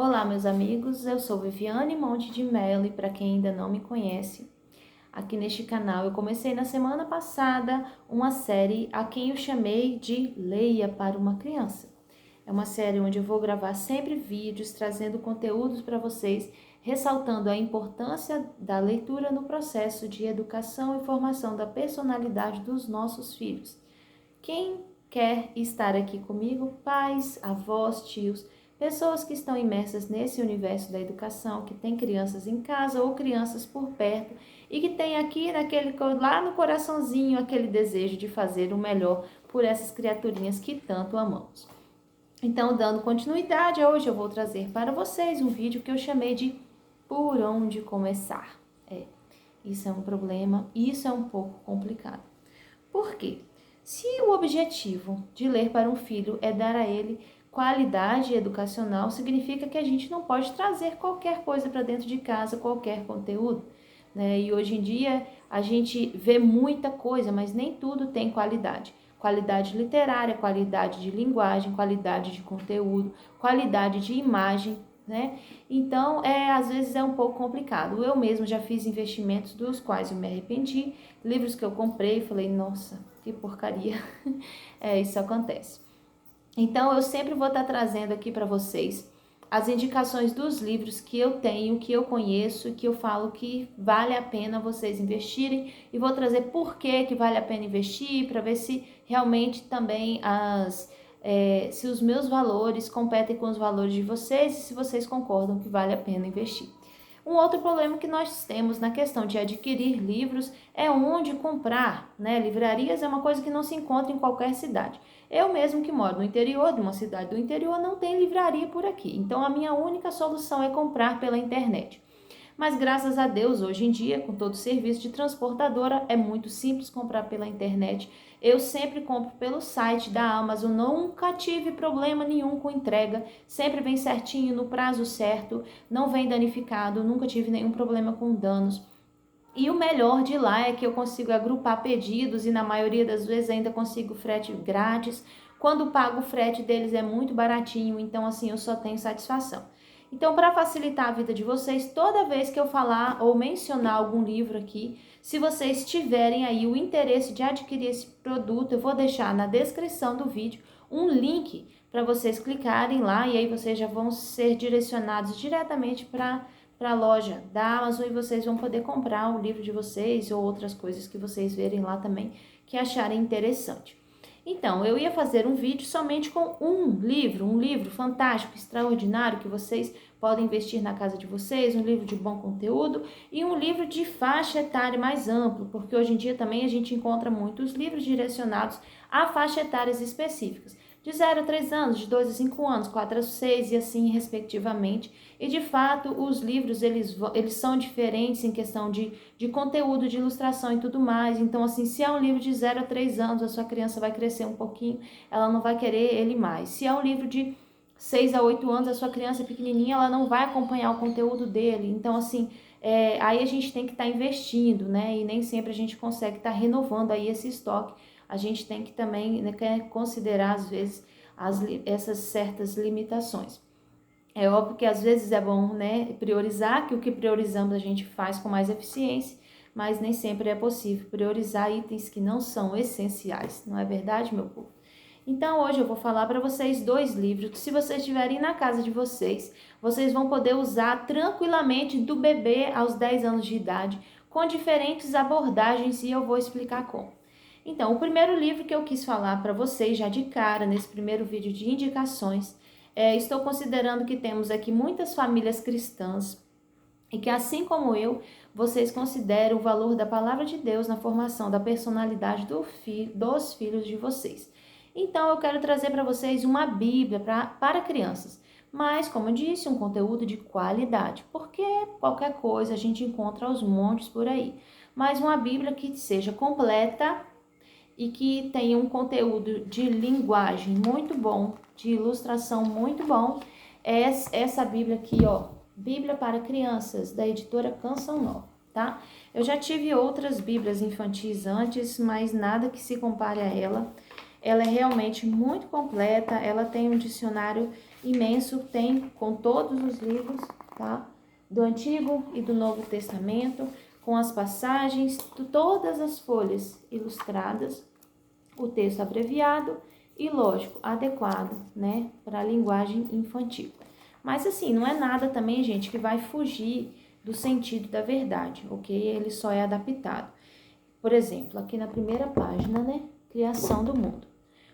Olá, meus amigos, eu sou Viviane Monte de Mello e para quem ainda não me conhece, aqui neste canal eu comecei na semana passada uma série a quem eu chamei de Leia para uma Criança. É uma série onde eu vou gravar sempre vídeos trazendo conteúdos para vocês, ressaltando a importância da leitura no processo de educação e formação da personalidade dos nossos filhos. Quem quer estar aqui comigo? Pais, avós, tios, pessoas que estão imersas nesse universo da educação, que tem crianças em casa ou crianças por perto e que tem aqui lá no coraçãozinho aquele desejo de fazer o melhor por essas criaturinhas que tanto amamos. Então, dando continuidade, hoje eu vou trazer para vocês um vídeo que eu chamei de Por Onde Começar. Isso é um problema, isso é um pouco complicado. Por quê? Se o objetivo de ler para um filho é dar a ele qualidade educacional, significa que a gente não pode trazer qualquer coisa para dentro de casa, qualquer conteúdo, né? E hoje em dia a gente vê muita coisa, mas nem tudo tem qualidade. Qualidade literária, qualidade de linguagem, qualidade de conteúdo, qualidade de imagem, né? Então, às vezes é um pouco complicado. Eu mesmo já fiz investimentos dos quais eu me arrependi, livros que eu comprei e falei, nossa, que porcaria. Isso acontece. Então, eu sempre vou estar trazendo aqui para vocês as indicações dos livros que eu tenho, que eu conheço, que eu falo que vale a pena vocês investirem e vou trazer por que vale a pena investir, para ver se realmente também se os meus valores competem com os valores de vocês e se vocês concordam que vale a pena investir. Um outro problema que nós temos na questão de adquirir livros é onde comprar, né? Livrarias é uma coisa que não se encontra em qualquer cidade. Eu mesmo que moro no interior, de uma cidade do interior, não tem livraria por aqui. Então a minha única solução é comprar pela internet. Mas graças a Deus, hoje em dia, com todo o serviço de transportadora, é muito simples comprar pela internet. Eu sempre compro pelo site da Amazon, nunca tive problema nenhum com entrega, sempre vem certinho, no prazo certo, não vem danificado, nunca tive nenhum problema com danos. E o melhor de lá é que eu consigo agrupar pedidos e na maioria das vezes ainda consigo frete grátis. Quando pago o frete deles é muito baratinho, então assim eu só tenho satisfação. Então, para facilitar a vida de vocês, toda vez que eu falar ou mencionar algum livro aqui, se vocês tiverem aí o interesse de adquirir esse produto, eu vou deixar na descrição do vídeo um link para vocês clicarem lá e aí vocês já vão ser direcionados diretamente para a loja da Amazon e vocês vão poder comprar o livro de vocês ou outras coisas que vocês verem lá também que acharem interessante. Então, eu ia fazer um vídeo somente com um livro fantástico, extraordinário, que vocês podem investir na casa de vocês, um livro de bom conteúdo e um livro de faixa etária mais amplo, porque hoje em dia também a gente encontra muitos livros direcionados a faixa etárias específicas. De 0 a 3 anos, de 2 a 5 anos, 4 a 6 e assim respectivamente. E de fato, os livros eles são diferentes em questão de conteúdo, de ilustração e tudo mais. Então, assim, se é um livro de 0 a 3 anos, a sua criança vai crescer um pouquinho, ela não vai querer ele mais. Se é um livro de 6 a 8 anos, a sua criança é pequenininha, ela não vai acompanhar o conteúdo dele. Então, assim, aí a gente tem que estar investindo, né? E nem sempre a gente consegue estar renovando aí esse estoque. A gente tem que também, né, considerar, às vezes, essas certas limitações. É óbvio que às vezes é bom, né, priorizar, que o que priorizamos a gente faz com mais eficiência, mas nem sempre é possível priorizar itens que não são essenciais, não é verdade, meu povo? Então hoje eu vou falar para vocês 2 livros que, se vocês estiverem na casa de vocês, vocês vão poder usar tranquilamente do bebê aos 10 anos de idade, com diferentes abordagens e eu vou explicar como. Então, o primeiro livro que eu quis falar para vocês já de cara, nesse primeiro vídeo de indicações, estou considerando que temos aqui muitas famílias cristãs e que, assim como eu, vocês consideram o valor da palavra de Deus na formação da personalidade dos filhos de vocês. Então, eu quero trazer para vocês uma Bíblia para crianças, mas, como eu disse, um conteúdo de qualidade, porque qualquer coisa a gente encontra aos montes por aí. Mas uma Bíblia que seja completa e que tenha um conteúdo de linguagem muito bom, de ilustração muito bom, é essa Bíblia aqui, ó, Bíblia para Crianças, da editora Canção Nova, tá? Eu já tive outras Bíblias infantis antes, mas nada que se compare a ela. Ela é realmente muito completa, ela tem um dicionário imenso, tem com todos os livros, tá? Do Antigo e do Novo Testamento, com as passagens, todas as folhas ilustradas, o texto abreviado e, lógico, adequado, né, para a linguagem infantil. Mas assim, não é nada também, gente, que vai fugir do sentido da verdade, ok? Ele só é adaptado. Por exemplo, aqui na primeira página, né, criação do mundo.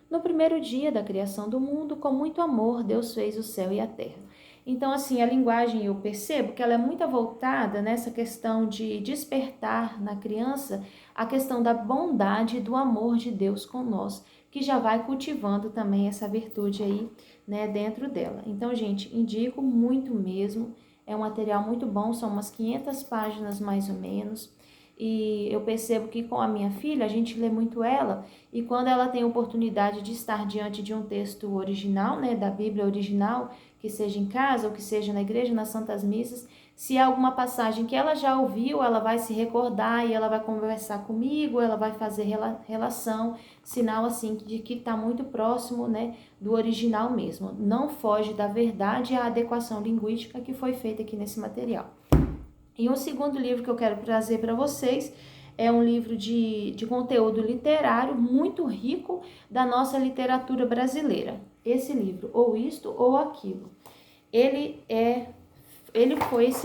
No primeiro dia da criação do mundo, com muito amor, Deus fez o céu e a terra. Então, assim, a linguagem, eu percebo que ela é muito voltada nessa questão de despertar na criança a questão da bondade e do amor de Deus com nós, que já vai cultivando também essa virtude aí, né, dentro dela. Então, gente, indico muito mesmo, é um material muito bom, são umas 500 páginas mais ou menos, e eu percebo que com a minha filha, a gente lê muito ela, e quando ela tem oportunidade de estar diante de um texto original, né, da Bíblia original, que seja em casa ou que seja na igreja, nas santas missas, se há alguma passagem que ela já ouviu, ela vai se recordar e ela vai conversar comigo, ela vai fazer relação, sinal assim de que está muito próximo, né, do original mesmo. Não foge da verdade a adequação linguística que foi feita aqui nesse material. E um segundo livro que eu quero trazer para vocês é um livro de conteúdo literário muito rico da nossa literatura brasileira. Esse livro, Ou Isto ou Aquilo. Esse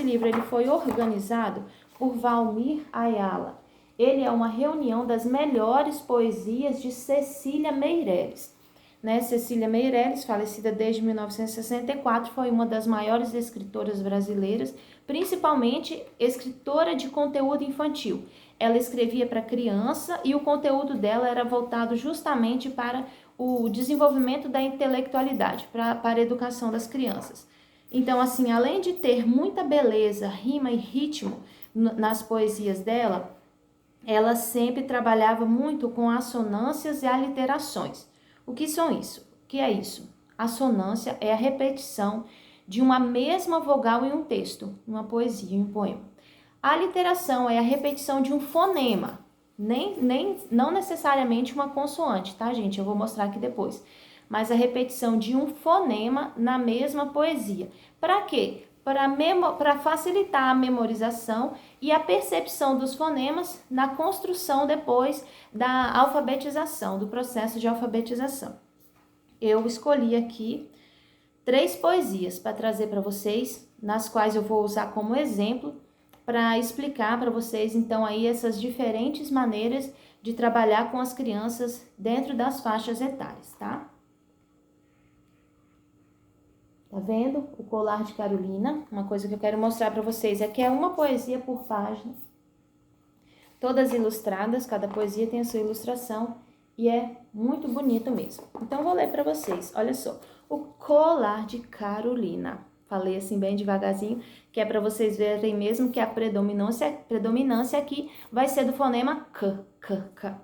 livro foi organizado por Valmir Ayala. Ele é uma reunião das melhores poesias de Cecília Meirelles. Né? Cecília Meirelles, falecida desde 1964, foi uma das maiores escritoras brasileiras, principalmente escritora de conteúdo infantil. Ela escrevia para criança e o conteúdo dela era voltado justamente para o desenvolvimento da intelectualidade, para a educação das crianças. Então, assim, além de ter muita beleza, rima e ritmo nas poesias dela, ela sempre trabalhava muito com assonâncias e aliterações. O que são isso? O que é isso? Assonância é a repetição de uma mesma vogal em um texto, uma poesia, em um poema. A aliteração é a repetição de um fonema, não necessariamente uma consoante, tá, gente? Eu vou mostrar aqui depois. Mas a repetição de um fonema na mesma poesia. Para quê? Para facilitar a memorização e a percepção dos fonemas na construção depois da alfabetização, do processo de alfabetização. Eu escolhi aqui 3 poesias para trazer para vocês, nas quais eu vou usar como exemplo para explicar para vocês, então, aí essas diferentes maneiras de trabalhar com as crianças dentro das faixas etárias, tá? Tá vendo? O Colar de Carolina. Uma coisa que eu quero mostrar para vocês é que é uma poesia por página. Todas ilustradas, cada poesia tem a sua ilustração e é muito bonito mesmo. Então, vou ler para vocês. Olha só. O Colar de Carolina. Falei assim bem devagarzinho, que é para vocês verem mesmo que a predominância aqui vai ser do fonema K, K, K.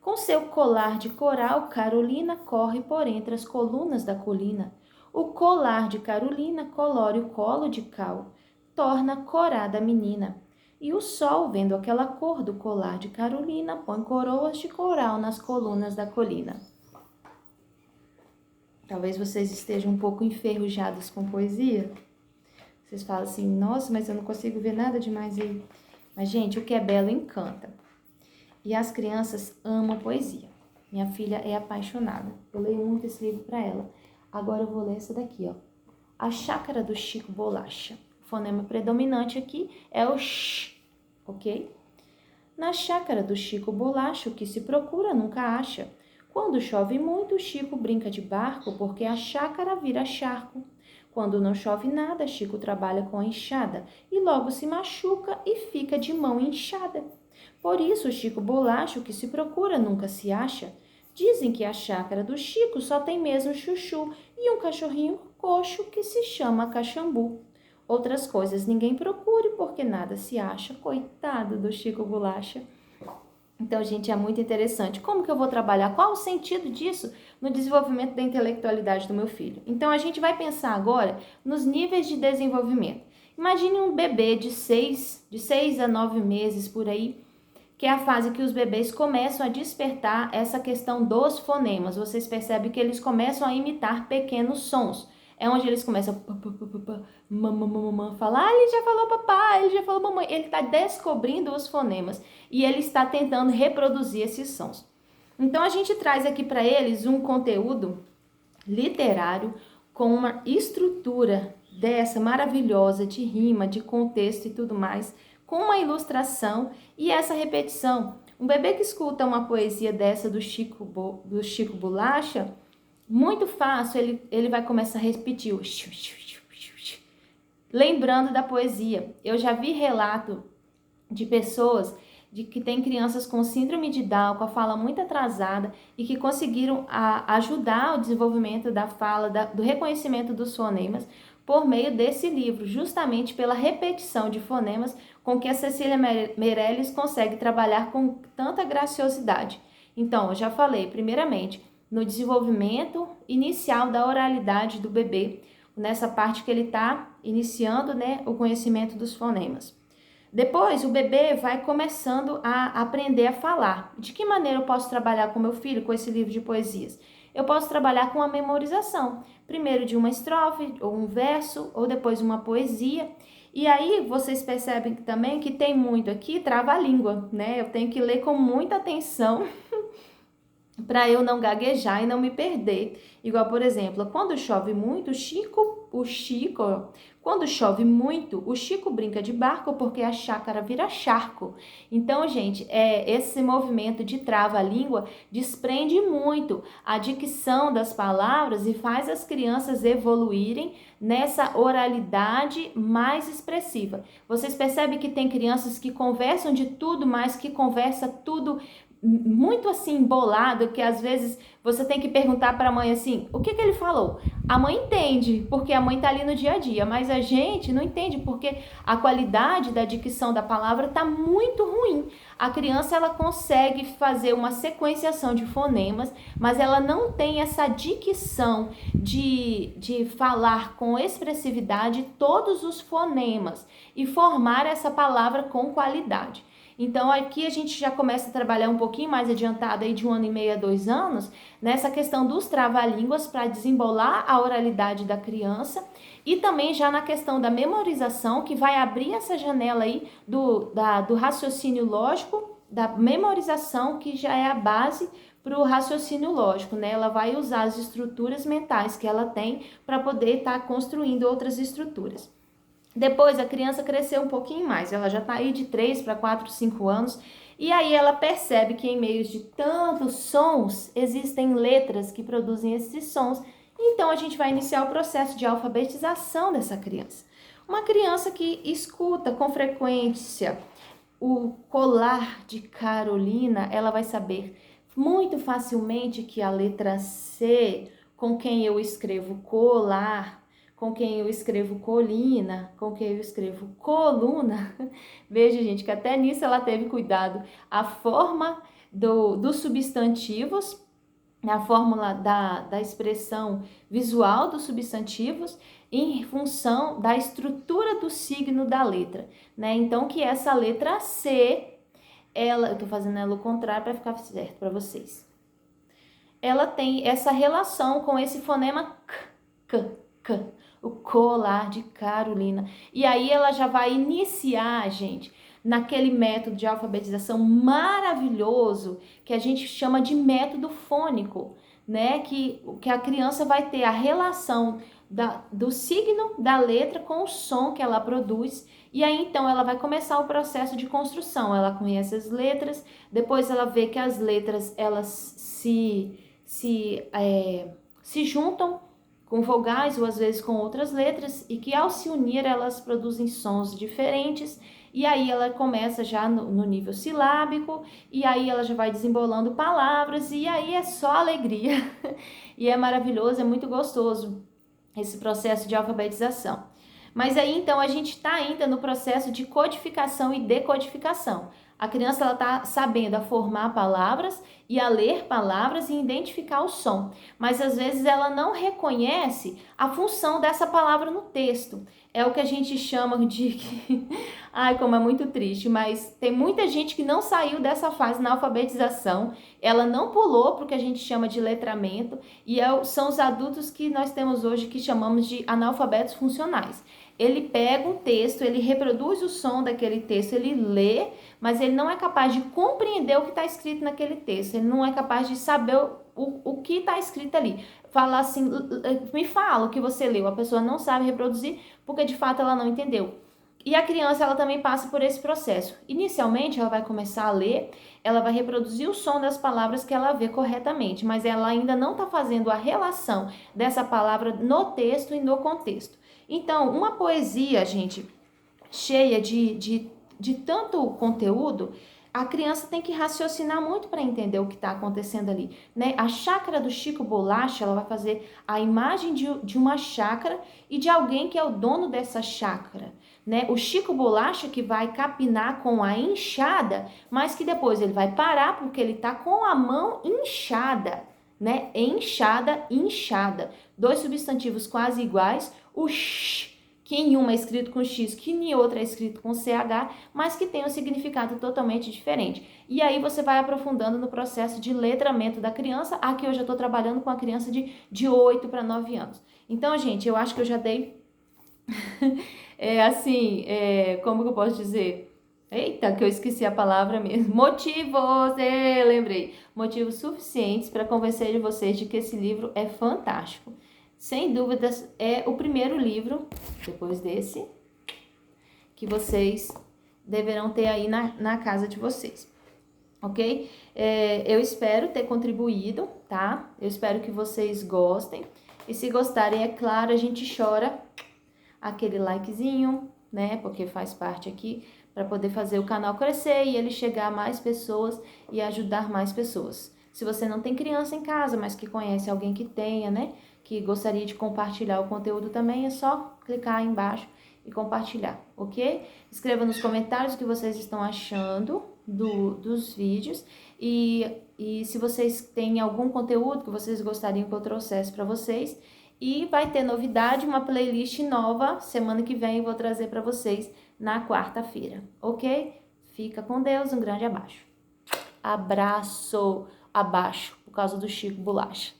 Com seu colar de coral, Carolina corre por entre as colunas da colina. O colar de Carolina colore o colo de cal, torna corada a menina. E o sol, vendo aquela cor do colar de Carolina, põe coroas de coral nas colunas da colina. Talvez vocês estejam um pouco enferrujados com poesia. Vocês falam assim, nossa, mas eu não consigo ver nada demais aí. Mas, gente, o que é belo encanta. E as crianças amam poesia. Minha filha é apaixonada. Eu leio muito esse livro para ela. Agora eu vou ler essa daqui, ó. A Chácara do Chico Bolacha. O fonema predominante aqui é o sh, ok? Na chácara do Chico Bolacha, o que se procura nunca acha. Quando chove muito, o Chico brinca de barco, porque a chácara vira charco. Quando não chove nada, Chico trabalha com a enxada e logo se machuca e fica de mão inchada. Por isso, o Chico Bolacha, o que se procura nunca se acha. Dizem que a chácara do Chico só tem mesmo chuchu e um cachorrinho coxo que se chama Caxambu. Outras coisas ninguém procure porque nada se acha. Coitado do Chico Bolacha. Então, gente, é muito interessante. Como que eu vou trabalhar? Qual o sentido disso no desenvolvimento da intelectualidade do meu filho? Então, a gente vai pensar agora nos níveis de desenvolvimento. Imagine um bebê de 6 a 9 meses por aí, que é a fase que os bebês começam a despertar essa questão dos fonemas. Vocês percebem que eles começam a imitar pequenos sons. é onde eles começam falar, ele já falou papai, ele já falou mamãe. Ele está descobrindo os fonemas e ele está tentando reproduzir esses sons. Então a gente traz aqui para eles um conteúdo literário com uma estrutura dessa maravilhosa de rima, de contexto e tudo mais, com uma ilustração e essa repetição. Um bebê que escuta uma poesia dessa do Chico Bolacha, muito fácil, ele vai começar a repetir o lembrando da poesia. Eu já vi relato de pessoas que têm crianças com síndrome de Down, com a fala muito atrasada e que conseguiram ajudar o desenvolvimento da fala, do reconhecimento dos fonemas por meio desse livro, justamente pela repetição de fonemas com que a Cecília Meirelles consegue trabalhar com tanta graciosidade. Então, eu já falei, primeiramente, no desenvolvimento inicial da oralidade do bebê, nessa parte que ele está iniciando, né, o conhecimento dos fonemas. Depois, o bebê vai começando a aprender a falar. De que maneira eu posso trabalhar com meu filho com esse livro de poesias? Eu posso trabalhar com a memorização. Primeiro de uma estrofe, ou um verso, ou depois uma poesia. E aí, vocês percebem também que tem muito aqui trava-língua, né? Eu tenho que ler com muita atenção para eu não gaguejar e não me perder. Igual, por exemplo, quando chove muito, quando chove muito, o Chico brinca de barco porque a chácara vira charco. Então, gente, esse movimento de trava-língua desprende muito a dicção das palavras e faz as crianças evoluírem nessa oralidade mais expressiva. Vocês percebem que tem crianças que conversam de tudo, mas que conversa tudo muito assim embolado, que às vezes você tem que perguntar para a mãe assim, o que ele falou? A mãe entende, porque a mãe tá ali no dia a dia, mas a gente não entende, porque a qualidade da dicção da palavra tá muito ruim. A criança, ela consegue fazer uma sequenciação de fonemas, mas ela não tem essa dicção de falar com expressividade todos os fonemas e formar essa palavra com qualidade. Então, aqui a gente já começa a trabalhar um pouquinho mais adiantado, aí de 1 ano e meio a 2 anos, nessa questão dos trava-línguas para desembolar a oralidade da criança e também já na questão da memorização, que vai abrir essa janela aí do raciocínio lógico, da memorização, que já é a base para o raciocínio lógico, né? Ela vai usar as estruturas mentais que ela tem para poder estar construindo outras estruturas. Depois a criança cresceu um pouquinho mais, ela já está aí de 3 para 4, 5 anos, e aí ela percebe que em meio de tantos sons, existem letras que produzem esses sons, então a gente vai iniciar o processo de alfabetização dessa criança. Uma criança que escuta com frequência o colar de Carolina, ela vai saber muito facilmente que a letra C, com quem eu escrevo colar, com quem eu escrevo colina, com quem eu escrevo coluna. Veja, gente, que até nisso ela teve cuidado. A forma dos substantivos, a fórmula da expressão visual dos substantivos em função da estrutura do signo da letra, né? Então, que essa letra C, eu tô fazendo ela ao contrário para ficar certo para vocês. Ela tem essa relação com esse fonema k, o colar de Carolina. E aí ela já vai iniciar, gente, naquele método de alfabetização maravilhoso que a gente chama de método fônico, né? Que a criança vai ter a relação do signo da letra com o som que ela produz. E aí, então, ela vai começar o processo de construção. Ela conhece as letras, depois ela vê que as letras, elas se juntam com vogais ou às vezes com outras letras e que ao se unir elas produzem sons diferentes e aí ela começa já no nível silábico e aí ela já vai desembolando palavras e aí é só alegria e é maravilhoso, é muito gostoso esse processo de alfabetização. Mas aí então a gente está ainda no processo de codificação e decodificação. A criança ela está sabendo a formar palavras e a ler palavras e identificar o som, mas às vezes ela não reconhece a função dessa palavra no texto. é o que a gente chama de... Ai, como é muito triste, mas tem muita gente que não saiu dessa fase na alfabetização, ela não pulou para o que a gente chama de letramento, e são os adultos que nós temos hoje que chamamos de analfabetos funcionais. Ele pega um texto, ele reproduz o som daquele texto, ele lê, mas ele não é capaz de compreender o que está escrito naquele texto, ele não é capaz de saber o que está escrito ali. Falar assim, me fala o que você leu, a pessoa não sabe reproduzir porque de fato ela não entendeu. E a criança, ela também passa por esse processo. Inicialmente, ela vai começar a ler, ela vai reproduzir o som das palavras que ela vê corretamente, mas ela ainda não está fazendo a relação dessa palavra no texto e no contexto. Então, uma poesia, gente, cheia de tanto conteúdo, a criança tem que raciocinar muito para entender o que está acontecendo ali, né? A chácara do Chico Bolacha, ela vai fazer a imagem de uma chácara e de alguém que é o dono dessa chácara, né? O Chico Bolacha que vai capinar com a enxada, mas que depois ele vai parar porque ele está com a mão inchada, né? Enxada, inchada. Dois substantivos quase iguais, o sh, que em uma é escrito com X, que em outra é escrito com CH, mas que tem um significado totalmente diferente. E aí você vai aprofundando no processo de letramento da criança. Aqui eu já estou trabalhando com a criança de 8 para 9 anos. Então, gente, eu acho que eu já dei, como que eu posso dizer? Eita, que eu esqueci a palavra mesmo. Motivos, lembrei. Motivos suficientes para convencer vocês de que esse livro é fantástico. Sem dúvidas, é o primeiro livro, depois desse, que vocês deverão ter aí na casa de vocês, ok? Eu espero ter contribuído, tá? Eu espero que vocês gostem. E se gostarem, é claro, a gente chora aquele likezinho, né? Porque faz parte aqui, para poder fazer o canal crescer e ele chegar a mais pessoas e ajudar mais pessoas. Se você não tem criança em casa, mas que conhece alguém que tenha, né? Que gostaria de compartilhar o conteúdo também, é só clicar aí embaixo e compartilhar, ok? Escreva nos comentários o que vocês estão achando dos vídeos e se vocês têm algum conteúdo que vocês gostariam que eu trouxesse para vocês. E vai ter novidade, uma playlist nova, semana que vem eu vou trazer para vocês na quarta-feira, ok? Fica com Deus, um grande abraço. Abraço, abaixo, por causa do Chico Bolacha.